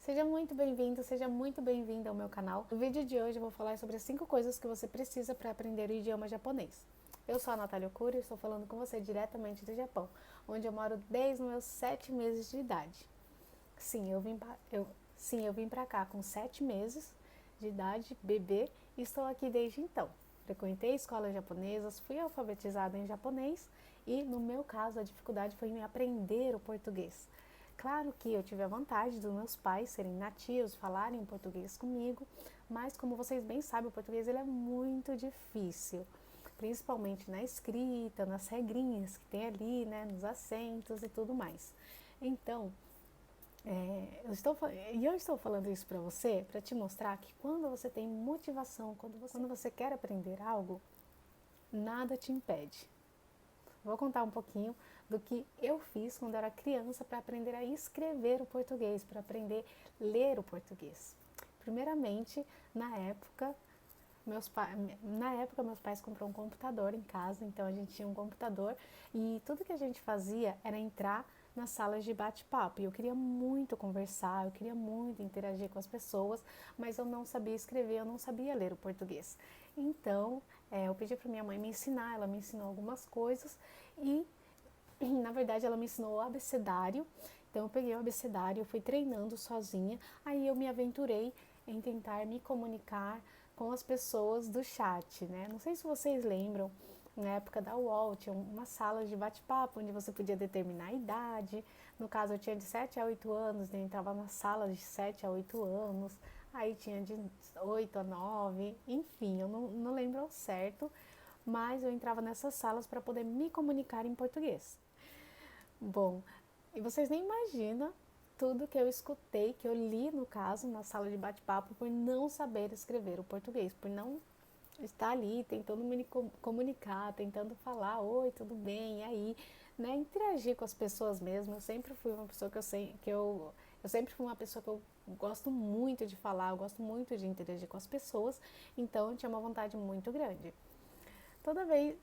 Seja muito bem-vindo, seja muito bem-vinda ao meu canal. No vídeo de hoje eu vou falar sobre as 5 coisas que você precisa para aprender o idioma japonês. Eu sou a Natália Okura e estou falando com você diretamente do Japão, onde eu moro desde os meus 7 meses de idade. Sim, eu vim para cá com 7 meses de idade, bebê, e estou aqui desde então. Frequentei escolas japonesas, fui alfabetizada em japonês e, no meu caso, a dificuldade foi em aprender o português. Claro que eu tive a vantagem dos meus pais serem nativos, falarem português comigo, mas como vocês bem sabem, o português ele é muito difícil, principalmente na escrita, nas regrinhas que tem ali, né, nos acentos e tudo mais. Então, eu estou falando isso para você para te mostrar que quando você tem motivação, quando você quer aprender algo, nada te impede. Vou contar um pouquinho do que eu fiz quando era criança para aprender a escrever o português, para aprender a ler o português. Primeiramente, meus pais compraram um computador em casa, então a gente tinha um computador e tudo que a gente fazia era entrar nas salas de bate-papo. E eu queria muito conversar, eu queria muito interagir com as pessoas, mas eu não sabia escrever, eu não sabia ler o português. Então, eu pedi para minha mãe me ensinar, ela me ensinou algumas coisas e na verdade ela me ensinou o abecedário. Então eu peguei o abecedário, fui treinando sozinha, aí eu me aventurei em tentar me comunicar com as pessoas do chat, né? Não sei se vocês lembram, na época da UOL tinha uma sala de bate-papo onde você podia determinar a idade. No caso eu tinha de 7 a 8 anos, né? Entrava na sala de 7 a 8 anos, aí tinha de 8 a 9, enfim, eu não lembro ao certo, mas eu entrava nessas salas para poder me comunicar em português. Bom, e vocês nem imaginam tudo que eu escutei, que eu li no caso, na sala de bate-papo, por não saber escrever o português, por não estar ali tentando me comunicar, tentando falar, oi, tudo bem, e aí, né, interagir com as pessoas mesmo. Eu sempre fui uma pessoa eu sempre fui uma pessoa que eu gosto muito de falar, eu gosto muito de interagir com as pessoas, então eu tinha uma vontade muito grande. Toda vez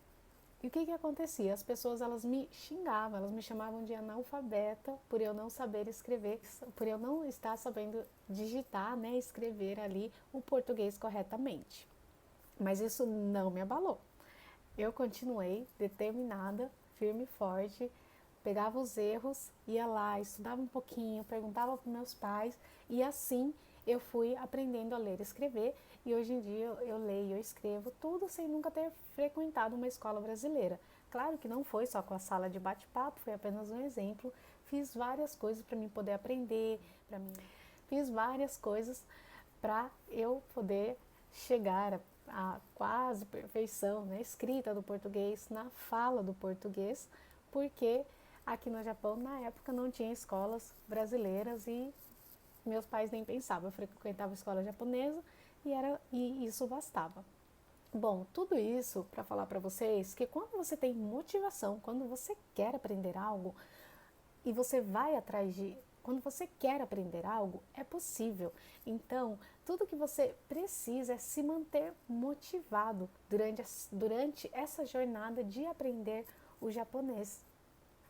e o que acontecia? As pessoas elas me xingavam, elas me chamavam de analfabeta por eu não saber escrever, por eu não estar sabendo digitar, né, escrever ali o português corretamente. Mas isso não me abalou. Eu continuei determinada, firme e forte, pegava os erros, ia lá, estudava um pouquinho, perguntava para meus pais e assim eu fui aprendendo a ler e escrever e hoje em dia eu leio, eu escrevo tudo sem nunca ter frequentado uma escola brasileira. Claro que não foi só com a sala de bate-papo, foi apenas um exemplo. Fiz várias coisas para mim poder aprender, fiz várias coisas para eu poder chegar a quase perfeição na escrita do português, na fala do português, porque aqui no Japão, na época, não tinha escolas brasileiras e meus pais nem pensavam. Eu frequentava escola japonesa e isso bastava. Bom, tudo isso para falar para vocês que quando você tem motivação, quando você quer aprender algo e você vai atrás de. Quando você quer aprender algo, é possível. Então, tudo que você precisa é se manter motivado durante essa jornada de aprender o japonês.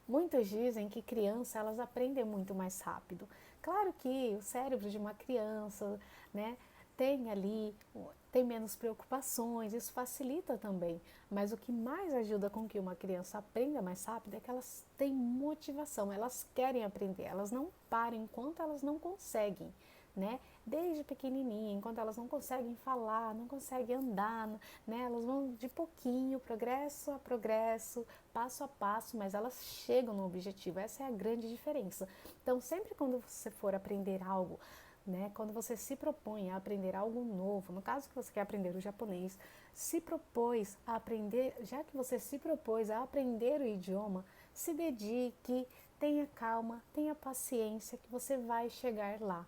Muitos dizem que crianças elas aprendem muito mais rápido. Claro que o cérebro de uma criança, né, tem menos preocupações, isso facilita também. Mas o que mais ajuda com que uma criança aprenda mais rápido é que elas têm motivação, elas querem aprender, elas não param enquanto elas não conseguem, né? Desde pequenininha, enquanto elas não conseguem falar, não conseguem andar, né? Elas vão de pouquinho, progresso a progresso, passo a passo, mas elas chegam no objetivo. Essa é a grande diferença. Então, sempre quando você for aprender algo, né, quando você se propõe a aprender algo novo, no caso que você quer aprender o japonês, se propôs a aprender, já que você se propôs a aprender o idioma, se dedique, tenha calma, tenha paciência que você vai chegar lá.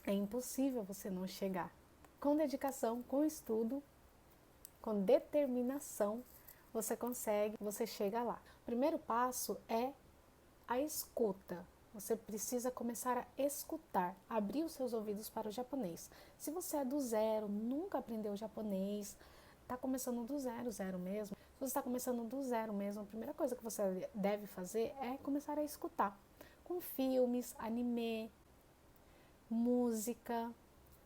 É impossível você não chegar. Com dedicação, com estudo, com determinação, você consegue, você chega lá. O primeiro passo é a escuta. Você precisa começar a escutar, abrir os seus ouvidos para o japonês. Se você é do zero, nunca aprendeu japonês, está começando do zero, zero mesmo. Se você está começando do zero mesmo, a primeira coisa que você deve fazer é começar a escutar. Com filmes, anime, música,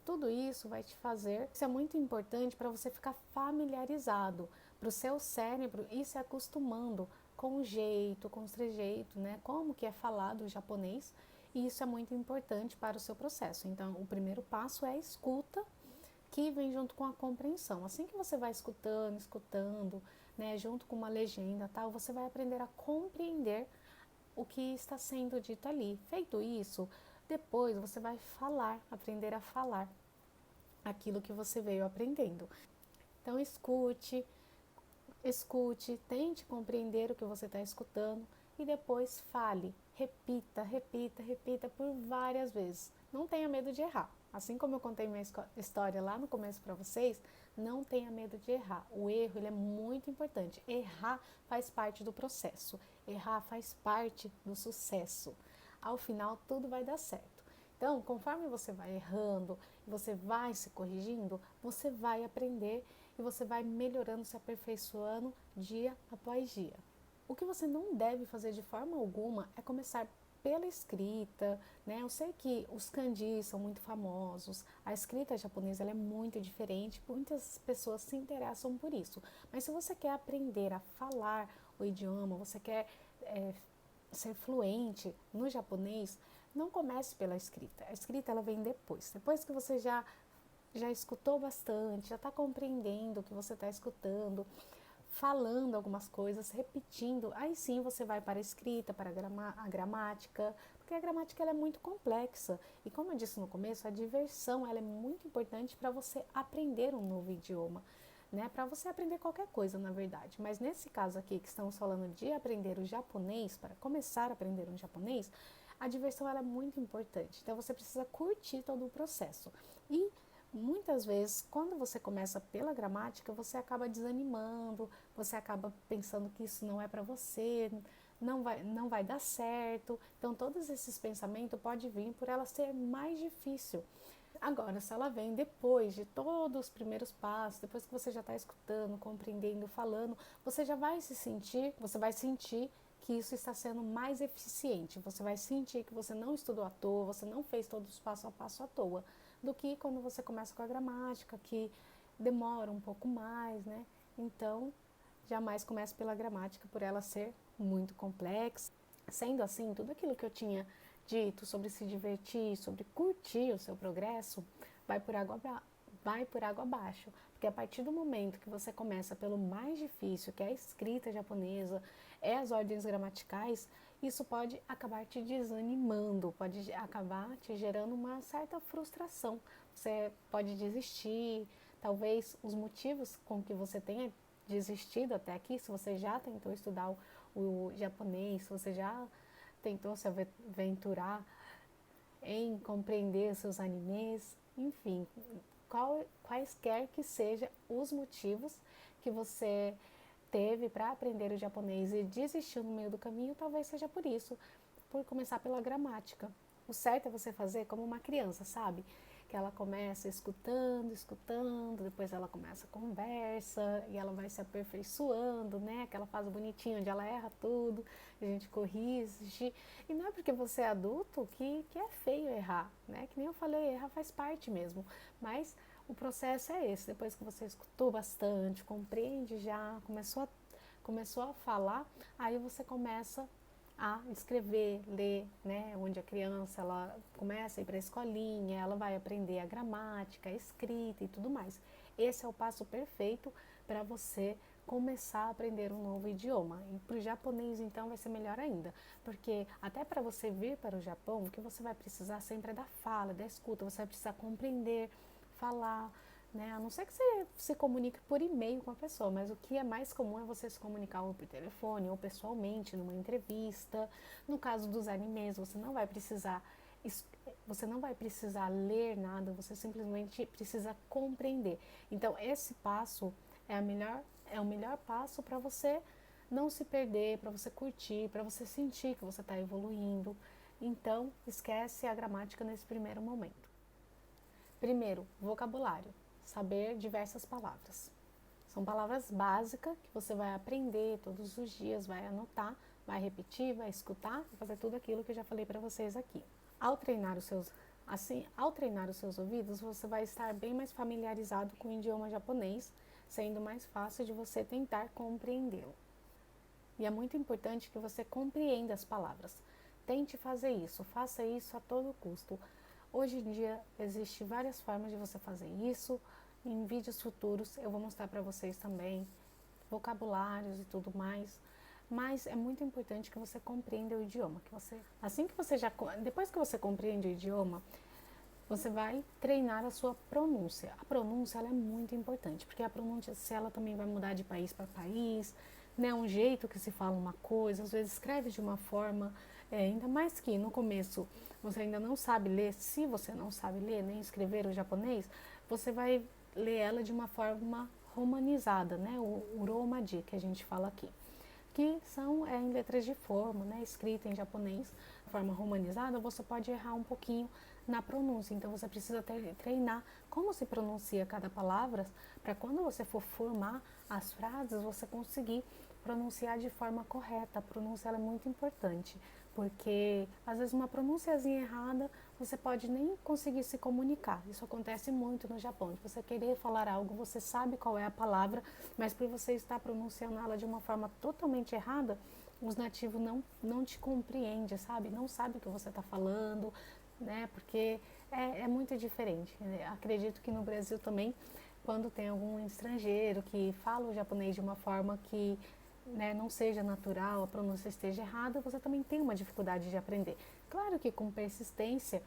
tudo isso vai te fazer, isso é muito importante para você ficar familiarizado, para o seu cérebro ir se acostumando com o jeito, com os trejeitos, né? Como que é falado o japonês, e isso é muito importante para o seu processo. Então, o primeiro passo é a escuta, que vem junto com a compreensão. Assim que você vai escutando, né, junto com uma legenda, tal, você vai aprender a compreender o que está sendo dito ali. Feito isso, depois você vai aprender a falar aquilo que você veio aprendendo. Então escute, tente compreender o que você está escutando e depois fale, repita por várias vezes. Não tenha medo de errar. Assim como eu contei minha história lá no começo para vocês, não tenha medo de errar. O erro ele é muito importante. Errar faz parte do processo. Errar faz parte do sucesso. Ao final, tudo vai dar certo. Então, conforme você vai errando, você vai se corrigindo, você vai aprender e você vai melhorando, se aperfeiçoando dia após dia. O que você não deve fazer de forma alguma é começar pela escrita, né? Eu sei que os kanjis são muito famosos, a escrita japonesa ela é muito diferente, muitas pessoas se interessam por isso. Mas se você quer aprender a falar o idioma, você quer ser fluente no japonês, não comece pela escrita. A escrita ela vem depois. Depois que você já escutou bastante, já está compreendendo o que você está escutando, falando algumas coisas, repetindo, aí sim você vai para a escrita, para a gramática, porque a gramática ela é muito complexa. E como eu disse no começo, a diversão ela é muito importante para você aprender um novo idioma, né? Para você aprender qualquer coisa, na verdade. Mas nesse caso aqui, que estamos falando de aprender o japonês, para começar a aprender um japonês, a diversão ela é muito importante. Então você precisa curtir todo o processo. E muitas vezes, quando você começa pela gramática, você acaba desanimando, você acaba pensando que isso não é para você, não vai dar certo. Então, todos esses pensamentos podem vir por ela ser mais difícil. Agora, se ela vem depois de todos os primeiros passos, depois que você já está escutando, compreendendo, falando, você vai sentir que isso está sendo mais eficiente. Você vai sentir que você não estudou à toa, você não fez todos os passo a passo à toa, do que quando você começa com a gramática, que demora um pouco mais, né? Então, jamais comece pela gramática por ela ser muito complexa. Sendo assim, tudo aquilo que eu tinha dito sobre se divertir, sobre curtir o seu progresso, vai por água abaixo. Porque a partir do momento que você começa pelo mais difícil, que é a escrita japonesa, é as ordens gramaticais, isso pode acabar te desanimando, pode acabar te gerando uma certa frustração. Você pode desistir, talvez os motivos com que você tenha desistido até aqui, se você já tentou estudar o japonês, se você já tentou se aventurar em compreender seus animes, enfim, quaisquer que sejam os motivos que você teve para aprender o japonês e desistiu no meio do caminho, talvez seja por isso, por começar pela gramática. O certo é você fazer como uma criança, sabe? Que ela começa escutando, depois ela começa a conversa e ela vai se aperfeiçoando, né? Aquela fase bonitinha onde ela erra tudo, a gente corrige. E não é porque você é adulto que é feio errar, né? Que nem eu falei, errar faz parte mesmo. Mas o processo é esse, depois que você escutou bastante, compreende já, começou a falar, aí você começa a escrever, ler, né? Onde a criança ela começa a ir para a escolinha, ela vai aprender a gramática, a escrita e tudo mais. Esse é o passo perfeito para você começar a aprender um novo idioma. E para o japonês, então, vai ser melhor ainda, porque até para você vir para o Japão, o que você vai precisar sempre é da fala, da escuta, você vai precisar compreender, falar, né? A não ser que você se comunique por e-mail com a pessoa, mas o que é mais comum é você se comunicar ou por telefone ou pessoalmente numa entrevista. No caso dos animes, você não vai precisar ler nada, você simplesmente precisa compreender. Então, esse passo é o melhor passo para você não se perder, para você curtir, para você sentir que você está evoluindo. Então, esquece a gramática nesse primeiro momento. Primeiro, vocabulário. Saber diversas palavras. São palavras básicas que você vai aprender todos os dias, vai anotar, vai repetir, vai escutar e fazer tudo aquilo que eu já falei para vocês aqui. Ao treinar os seus Assim, ao treinar os seus ouvidos, você vai estar bem mais familiarizado com o idioma japonês, sendo mais fácil de você tentar compreendê-lo. E é muito importante que você compreenda as palavras. Tente fazer isso, faça isso a todo custo. Hoje em dia existem várias formas de você fazer isso. Em vídeos futuros eu vou mostrar para vocês também vocabulários e tudo mais. Mas é muito importante que você compreenda o idioma. Depois que você compreende o idioma, você vai treinar a sua pronúncia. A pronúncia ela é muito importante, porque a pronúncia ela também vai mudar de país para país, né? Um jeito que se fala uma coisa, às vezes escreve de uma forma, ainda mais que no começo você ainda não sabe ler. Se você não sabe ler nem escrever o japonês, você vai ler ela de uma forma romanizada, né? O uromadi que a gente fala aqui, que são em letras de forma, né, escrita em japonês, de forma romanizada, você pode errar um pouquinho na pronúncia. Então você precisa treinar como se pronuncia cada palavra, para quando você for formar as frases, você conseguir pronunciar de forma correta. A pronúncia ela é muito importante, porque às vezes uma pronunciazinha errada, você pode nem conseguir se comunicar. Isso acontece muito no Japão. De você querer falar algo, você sabe qual é a palavra, mas por você estar pronunciando ela de uma forma totalmente errada, os nativos não te compreendem, sabe? Não sabe o que você está falando, né? Porque é muito diferente. Acredito que no Brasil também, quando tem algum estrangeiro que fala o japonês de uma forma que, né, não seja natural, a pronúncia esteja errada, você também tem uma dificuldade de aprender. Claro que com persistência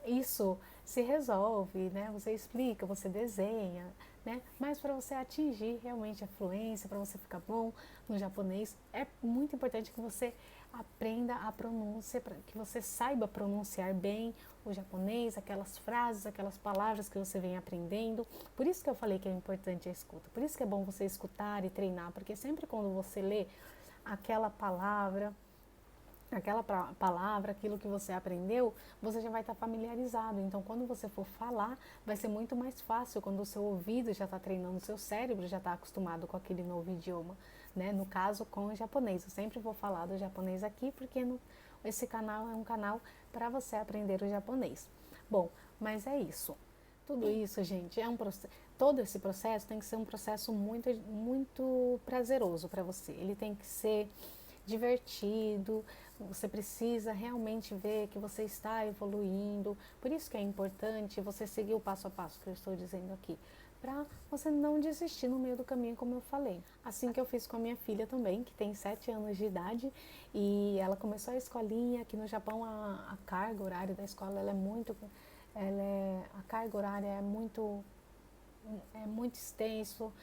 isso se resolve, né? Você explica, você desenha, né? Mas para você atingir realmente a fluência, para você ficar bom no japonês, é muito importante que você aprenda a pronúncia, para que você saiba pronunciar bem o japonês, aquelas frases, aquelas palavras que você vem aprendendo. Por isso que eu falei que é importante a escuta. Por isso que é bom você escutar e treinar, porque sempre quando você lê aquela palavra, aquilo que você aprendeu, você já vai estar familiarizado. Então, quando você for falar, vai ser muito mais fácil quando o seu ouvido já está treinando, o seu cérebro já está acostumado com aquele novo idioma, né? No caso, com o japonês. Eu sempre vou falar do japonês aqui, porque esse canal é um canal para você aprender o japonês. Bom, mas é isso. Tudo isso, gente, todo esse processo tem que ser um processo muito, muito prazeroso para você. Ele tem que ser divertido, você precisa realmente ver que você está evoluindo. Por isso que é importante você seguir o passo a passo que eu estou dizendo aqui, para você não desistir no meio do caminho, como eu falei. Assim que eu fiz com a minha filha também, que tem 7 anos de idade, e ela começou a escolinha. Aqui no Japão a carga horária da escola a carga horária é muito extenso.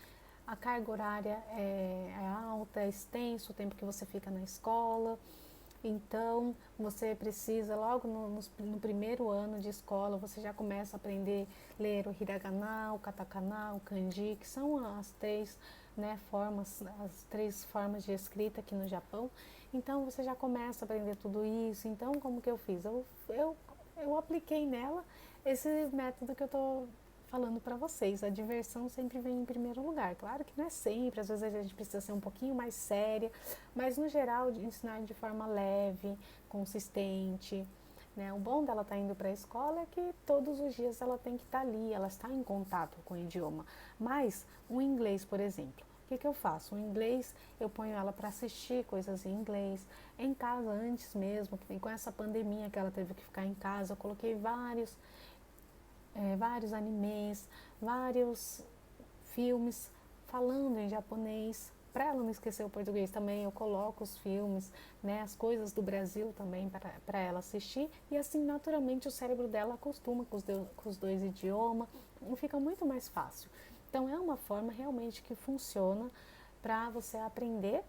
A carga horária é alta, é extenso o tempo que você fica na escola. Então, você precisa, logo no primeiro ano de escola, você já começa a aprender a ler o hiragana, o katakana, o kanji, que são as três, né, as 3 formas de escrita aqui no Japão. Então, você já começa a aprender tudo isso. Então, como que eu fiz? Eu apliquei nela esse método que eu estou falando para vocês. A diversão sempre vem em primeiro lugar. Claro que não é sempre, às vezes a gente precisa ser um pouquinho mais séria, mas no geral ensinar de forma leve, consistente, né? O bom dela estar indo para a escola é que todos os dias ela tem que estar ali, ela está em contato com o idioma. Mas o inglês, por exemplo, o que eu faço? O inglês, eu ponho ela para assistir coisas em inglês. Em casa, antes mesmo, com essa pandemia que ela teve que ficar em casa, eu coloquei vários animes, vários filmes falando em japonês. Para ela não esquecer o português também, eu coloco os filmes, né, as coisas do Brasil também para ela assistir. E assim, naturalmente, o cérebro dela acostuma com os dois idiomas e fica muito mais fácil. Então, é uma forma realmente que funciona para você aprender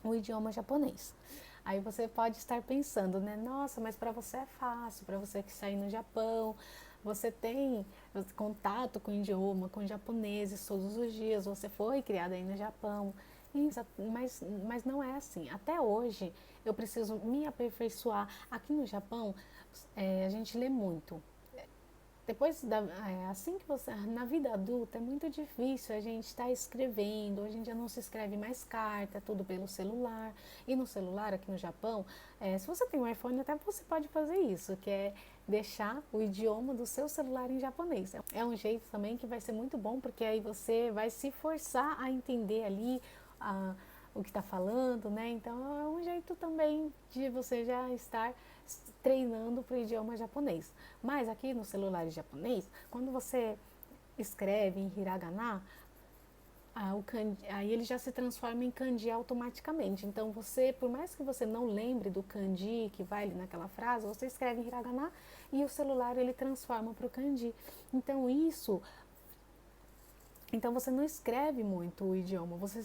o idioma japonês. Aí você pode estar pensando, né? Nossa, mas para você é fácil, para você que está aí no Japão, você tem contato com o idioma, com japoneses todos os dias, você foi criada aí no Japão. Mas não é assim. Até hoje eu preciso me aperfeiçoar. Aqui no Japão, a gente lê muito. Assim que você, na vida adulta é muito difícil a gente estar escrevendo. Hoje em dia não se escreve mais carta, é tudo pelo celular. E no celular aqui no Japão, se você tem um iPhone, até você pode fazer isso, que é deixar o idioma do seu celular em japonês. É um jeito também que vai ser muito bom, porque aí você vai se forçar a entender ali o que está falando, né? Então é um jeito também de você já estar treinando para o idioma japonês. Mas aqui no celular japonês, quando você escreve em hiragana, o kanji, aí ele já se transforma em kanji automaticamente. Então você, por mais que você não lembre do kanji que vai ali naquela frase, você escreve em hiragana e o celular ele transforma para o kanji. Então então você não escreve muito o idioma. Você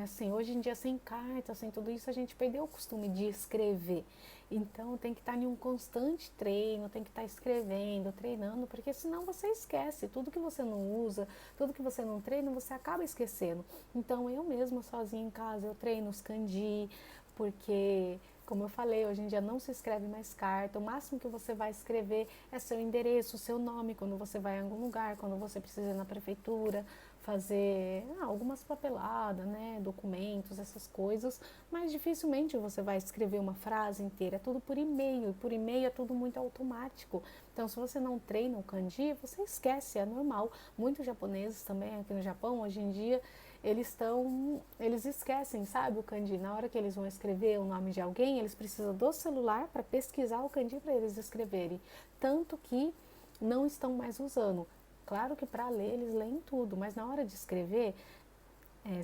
assim, hoje em dia sem carta, sem tudo isso, a gente perdeu o costume de escrever. Então tem que estar em um constante treino, tem que estar escrevendo, treinando, porque senão você esquece. Tudo que você não usa, tudo que você não treina, você acaba esquecendo. Então eu mesma sozinha em casa, eu treino os kanji, porque como eu falei, hoje em dia não se escreve mais carta. O máximo que você vai escrever é seu endereço, seu nome, quando você vai em algum lugar, quando você precisa ir na prefeitura, fazer algumas papeladas, né, documentos, essas coisas, mas dificilmente você vai escrever uma frase inteira, é tudo por e-mail, e por e-mail é tudo muito automático. Então, se você não treina o kanji, você esquece, é normal. Muitos japoneses também aqui no Japão, hoje em dia, eles esquecem, sabe, o kanji. Na hora que eles vão escrever o nome de alguém, eles precisam do celular para pesquisar o kanji para eles escreverem. Tanto que não estão mais usando. Claro que para ler eles leem tudo, mas na hora de escrever,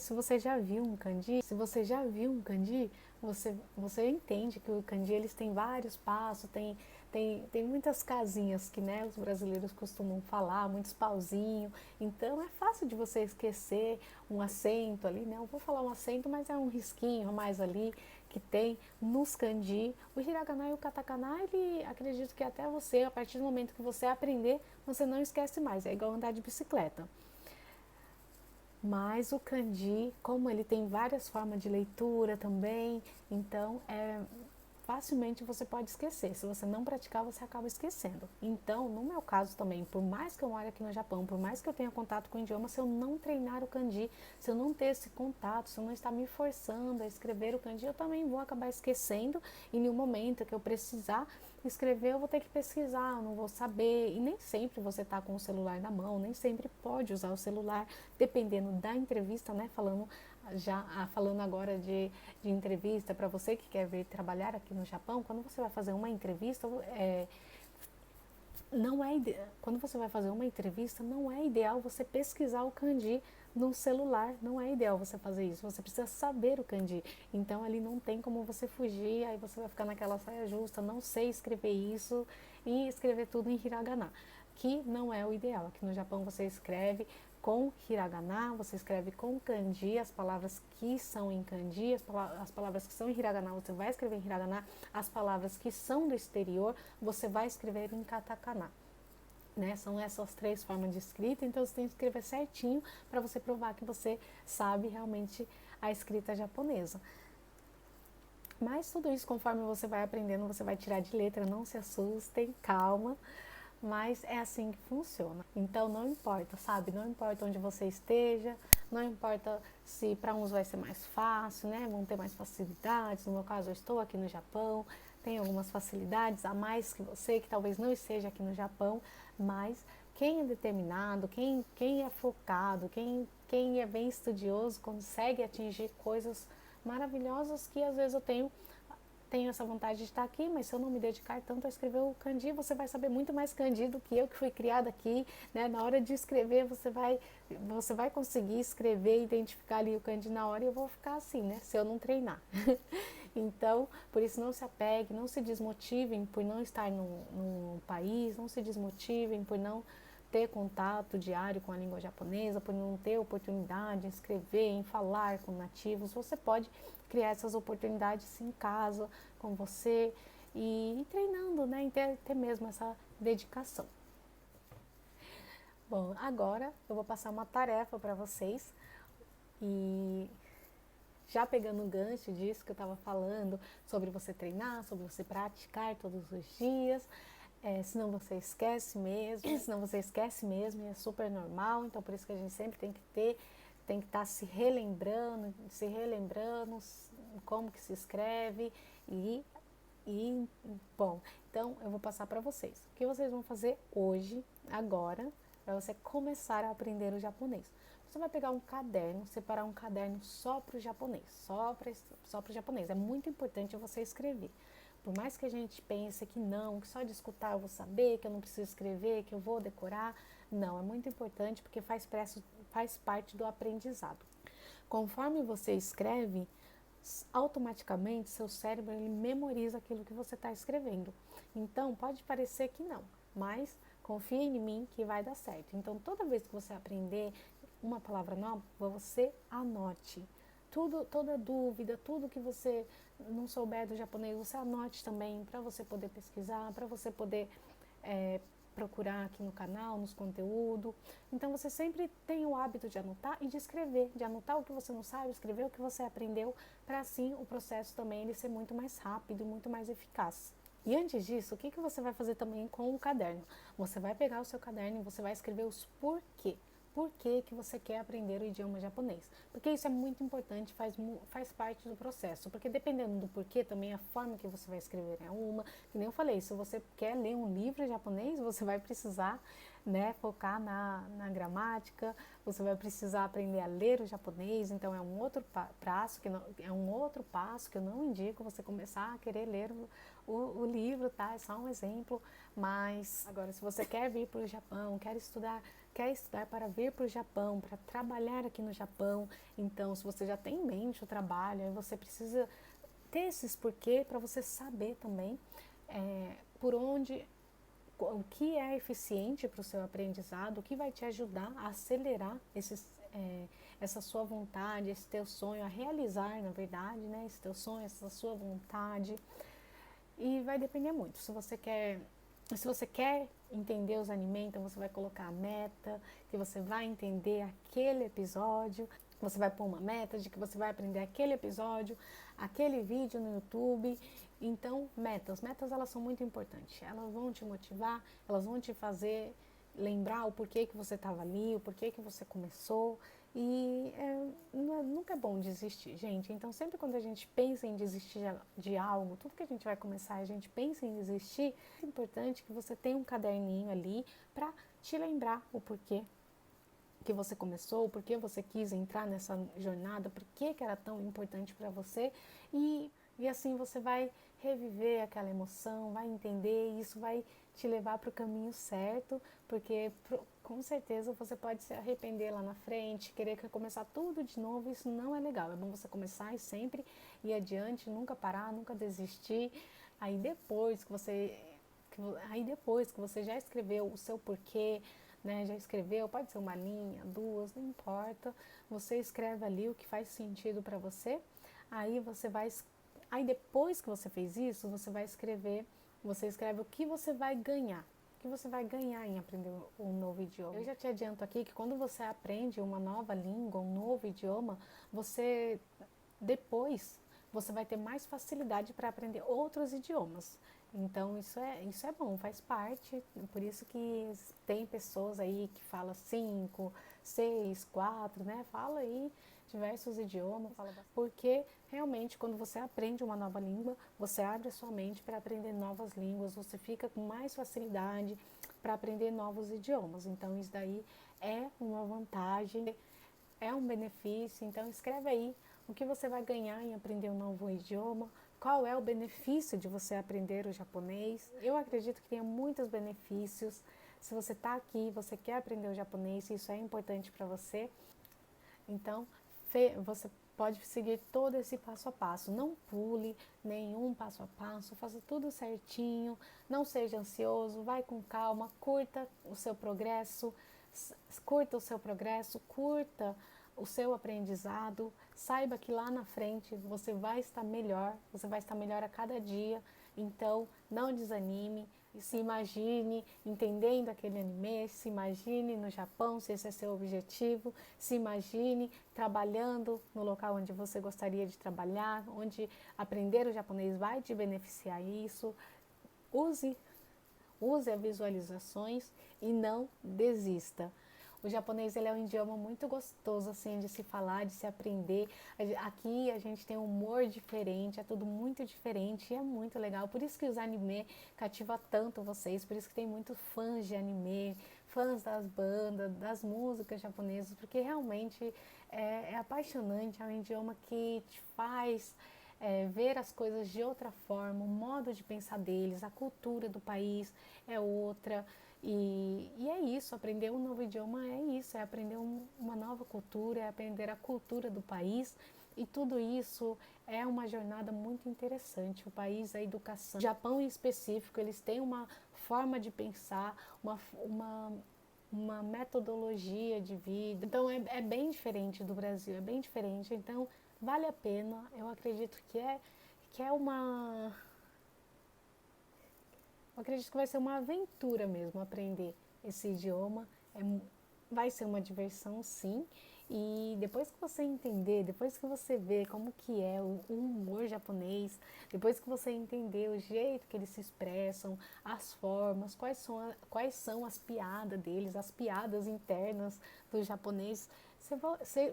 se você já viu um kanji, você entende que o kanji eles têm vários passos, tem muitas casinhas que, né, os brasileiros costumam falar, muitos pauzinhos. Então é fácil de você esquecer um acento ali, né? Eu vou falar um acento, mas é um risquinho a mais ali que tem nos kanji. O hiragana e o katakana, ele acredito que até você, a partir do momento que você aprender, você não esquece mais. É igual andar de bicicleta. Mas o kanji, como ele tem várias formas de leitura também, então facilmente você pode esquecer. Se você não praticar, você acaba esquecendo. Então, no meu caso também, por mais que eu more aqui no Japão, por mais que eu tenha contato com o idioma, se eu não treinar o kanji, se eu não ter esse contato, se eu não estar me forçando a escrever o kanji, eu também vou acabar esquecendo. E em um momento que eu precisar escrever, eu vou ter que pesquisar, eu não vou saber. E nem sempre você está com o celular na mão, nem sempre pode usar o celular, dependendo da entrevista, né? Falando agora de entrevista, para você que quer vir trabalhar aqui no Japão, quando você vai fazer uma entrevista, quando você vai fazer uma entrevista, não é ideal você pesquisar o kanji no celular, não é ideal você fazer isso, você precisa saber o kanji. Então ali não tem como você fugir, aí você vai ficar naquela saia justa, não sei escrever isso e escrever tudo em hiragana, que não é o ideal. Aqui no Japão você escreve com hiragana, você escreve com kanji, as palavras que são em kanji, as palavras que são em hiragana, você vai escrever em hiragana, as palavras que são do exterior, você vai escrever em katakana. Né? São essas três formas de escrita, então você tem que escrever certinho para você provar que você sabe realmente a escrita japonesa. Mas tudo isso, conforme você vai aprendendo, você vai tirar de letra, não se assustem, calma. Mas é assim que funciona. Então não importa, sabe? Não importa onde você esteja, não importa se para uns vai ser mais fácil, né? Vão ter mais facilidades. No meu caso, eu estou aqui no Japão, tem algumas facilidades a mais que você, que talvez não esteja aqui no Japão, mas quem é determinado, quem é focado, quem é bem estudioso, consegue atingir coisas maravilhosas que às vezes eu tenho essa vontade de estar aqui, mas se eu não me dedicar tanto a escrever o kanji, você vai saber muito mais kanji do que eu que fui criada aqui, né? Na hora de escrever, você vai conseguir escrever, identificar ali o kanji na hora e eu vou ficar assim, né? Se eu não treinar. Então, por isso não se apegue, não se desmotivem por não estar no país, não se desmotivem por não ter contato diário com a língua japonesa, por não ter oportunidade de escrever, em falar com nativos. Você pode criar essas oportunidades em casa, com você, e ir treinando, né? E ter mesmo essa dedicação. Bom, agora eu vou passar uma tarefa para vocês e já pegando o gancho disso que eu estava falando, sobre você treinar, sobre você praticar todos os dias, senão você esquece mesmo, e é super normal, então por isso que a gente sempre tem que estar se relembrando como que se escreve e E, bom, então eu vou passar para vocês. O que vocês vão fazer hoje, agora, para você começar a aprender o japonês? Você vai pegar um caderno, separar um caderno só para o japonês, só para o japonês. É muito importante você escrever. Por mais que a gente pense que não, que só de escutar eu vou saber, que eu não preciso escrever, que eu vou decorar, não, é muito importante porque faz parte do aprendizado. Conforme você escreve, automaticamente seu cérebro ele memoriza aquilo que você está escrevendo. Então pode parecer que não, mas confia em mim que vai dar certo. Então toda vez que você aprender uma palavra nova, você anote. Tudo, toda dúvida, tudo que você não souber do japonês, você anote também para você poder pesquisar, para você poder procurar aqui no canal, nos conteúdos. Então você sempre tem o hábito de anotar e de escrever, de anotar o que você não sabe, escrever o que você aprendeu, para assim o processo também ele ser muito mais rápido e muito mais eficaz. E antes disso, o que você vai fazer também com o caderno? Você vai pegar o seu caderno e você vai escrever os porquê. Por que você quer aprender o idioma japonês? Porque isso é muito importante, faz parte do processo. Porque dependendo do porquê, também a forma que você vai escrever é uma. Que nem eu falei, se você quer ler um livro japonês, você vai precisar, né, focar na gramática, você vai precisar aprender a ler o japonês. Então é um outro passo que eu não indico você começar a querer ler o livro, tá? É só um exemplo. Mas agora, se você quer vir para o Japão, quer estudar para vir para o Japão, para trabalhar aqui no Japão, então se você já tem em mente o trabalho, aí você precisa ter esses porquê para você saber também por onde, o que é eficiente para o seu aprendizado, o que vai te ajudar a acelerar essa sua vontade, esse teu sonho, a realizar, na verdade, né, esse teu sonho, essa sua vontade. E vai depender muito. Se você quer entender os animes, então você vai colocar a meta, que você vai entender aquele episódio, você vai pôr uma meta de que você vai aprender aquele episódio, aquele vídeo no YouTube. Então, metas elas são muito importantes. Elas vão te motivar, elas vão te fazer lembrar o porquê que você estava ali, o porquê que você começou. E nunca é bom desistir, gente. Então, sempre quando a gente pensa em desistir de algo, tudo que a gente vai começar, a gente pensa em desistir, é importante que você tenha um caderninho ali para te lembrar o porquê que você começou, por que você quis entrar nessa jornada, por que era tão importante para você e assim você vai reviver aquela emoção, vai entender e isso vai te levar para o caminho certo, porque com certeza você pode se arrepender lá na frente, querer começar tudo de novo, isso não é legal. É bom você começar e sempre ir adiante, nunca parar, nunca desistir. Aí depois que você já escreveu o seu porquê, né, já escreveu, pode ser uma linha, duas, não importa. Você escreve ali o que faz sentido para você. Aí depois que você fez isso, você escreve o que você vai ganhar. O que você vai ganhar em aprender um novo idioma. Eu já te adianto aqui que quando você aprende uma nova língua, um novo idioma, depois você vai ter mais facilidade para aprender outros idiomas. Então isso é bom, faz parte. Por isso que tem pessoas aí que falam 5, 6, 4, né? Fala aí diversos idiomas, porque realmente quando você aprende uma nova língua, você abre a sua mente para aprender novas línguas, você fica com mais facilidade para aprender novos idiomas. Então isso daí é uma vantagem, é um benefício. Então escreve aí o que você vai ganhar em aprender um novo idioma, qual é o benefício de você aprender o japonês. Eu acredito que tenha muitos benefícios. Se você está aqui, você quer aprender o japonês, isso é importante para você, então você pode seguir todo esse passo a passo. Não pule nenhum passo a passo, faça tudo certinho, não seja ansioso, vai com calma, curta o seu progresso, curta o seu aprendizado, saiba que lá na frente você vai estar melhor a cada dia, então não desanime, se imagine entendendo aquele anime, se imagine no Japão, se esse é seu objetivo, se imagine trabalhando no local onde você gostaria de trabalhar, onde aprender o japonês vai te beneficiar isso, use as visualizações e não desista. O japonês ele é um idioma muito gostoso assim de se falar, de se aprender. Aqui a gente tem um humor diferente, é tudo muito diferente e é muito legal. Por isso que os anime cativa tanto vocês, por isso que tem muitos fãs de anime, fãs das bandas, das músicas japonesas, porque realmente é apaixonante, é um idioma que te faz ver as coisas de outra forma, o modo de pensar deles, a cultura do país é outra. E é isso, aprender um novo idioma é isso, é aprender uma nova cultura, é aprender a cultura do país. E tudo isso é uma jornada muito interessante. O país, a educação, o Japão em específico, eles têm uma forma de pensar, uma metodologia de vida. Então é bem diferente do Brasil, é bem diferente. Então vale a pena, eu acredito que é uma. Eu acredito que vai ser uma aventura mesmo aprender esse idioma. Vai ser uma diversão, sim. E depois que você entender, depois que você ver como que é o humor japonês, depois que você entender o jeito que eles se expressam, as formas, quais são as piadas deles, as piadas internas do japonês,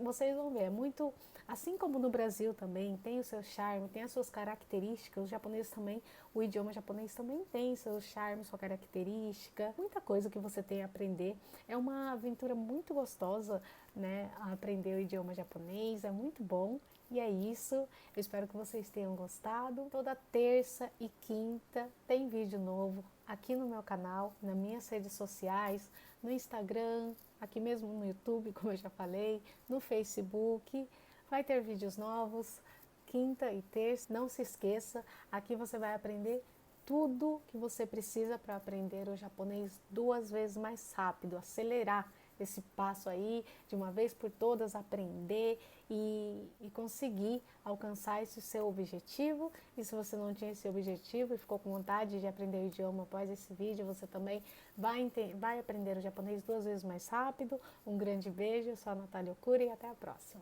vocês vão ver, é muito, assim como no Brasil também tem o seu charme, tem as suas características, os japoneses também, o idioma japonês também tem seu charme, sua característica, muita coisa que você tem a aprender. É uma aventura muito gostosa, né, a aprender o idioma japonês, é muito bom. E é isso, eu espero que vocês tenham gostado. Toda terça e quinta tem vídeo novo aqui no meu canal, nas minhas redes sociais, no Instagram, aqui mesmo no YouTube, como eu já falei, no Facebook. Vai ter vídeos novos, quinta e terça. Não se esqueça, aqui você vai aprender tudo que você precisa para aprender o japonês 2 vezes mais rápido, acelerar esse passo aí, de uma vez por todas, aprender e conseguir alcançar esse seu objetivo. E se você não tinha esse objetivo e ficou com vontade de aprender o idioma após esse vídeo, você também vai aprender o japonês 2 vezes mais rápido. Um grande beijo, eu sou a Natália Okura e até a próxima.